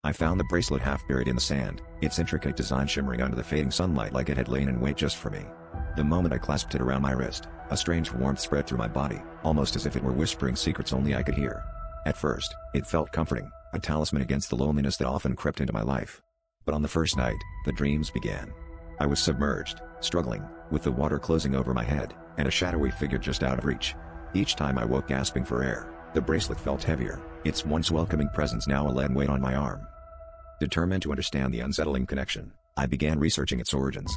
I found the bracelet half buried in the sand, its intricate design shimmering under the fading sunlight like it had lain in wait just for me. The moment I clasped it around my wrist, a strange warmth spread through my body, almost as if it were whispering secrets only I could hear. At first, it felt comforting, a talisman against the loneliness that often crept into my life. But on the first night, the dreams began. I was submerged, struggling, with the water closing over my head, and a shadowy figure just out of reach. Each time I woke gasping for air, the bracelet felt heavier, its once welcoming presence now a leaden weight on my arm. Determined to understand the unsettling connection, I began researching its origins.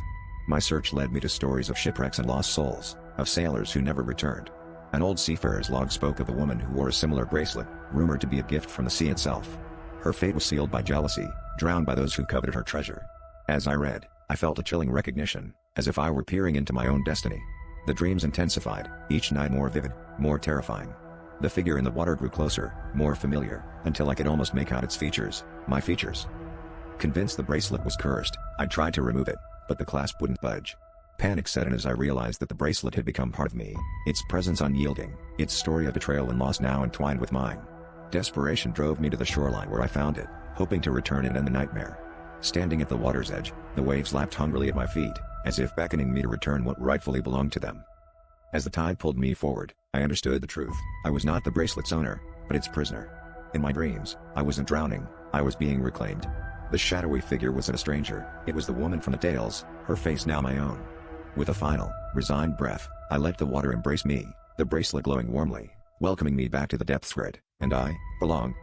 My search led me to stories of shipwrecks and lost souls, of sailors who never returned. An old seafarer's log spoke of a woman who wore a similar bracelet, rumored to be a gift from the sea itself. Her fate was sealed by jealousy, drowned by those who coveted her treasure. As I read, I felt a chilling recognition, as if I were peering into my own destiny. The dreams intensified, each night more vivid, more terrifying. The figure in the water grew closer, more familiar, until I could almost make out its features, my features. Convinced the bracelet was cursed, I tried to remove it, but the clasp wouldn't budge. Panic set in as I realized that the bracelet had become part of me, its presence unyielding, its story of betrayal and loss now entwined with mine. Desperation drove me to the shoreline where I found it, hoping to return it and end the nightmare. Standing at the water's edge, the waves lapped hungrily at my feet, as if beckoning me to return what rightfully belonged to them. As the tide pulled me forward, I understood the truth. I was not the bracelet's owner, but its prisoner. In my dreams, I wasn't drowning, I was being reclaimed. The shadowy figure wasn't a stranger, it was the woman from the tales, her face now my own. With a final, resigned breath, I let the water embrace me, the bracelet glowing warmly, welcoming me back to the depths where it, and I, belong.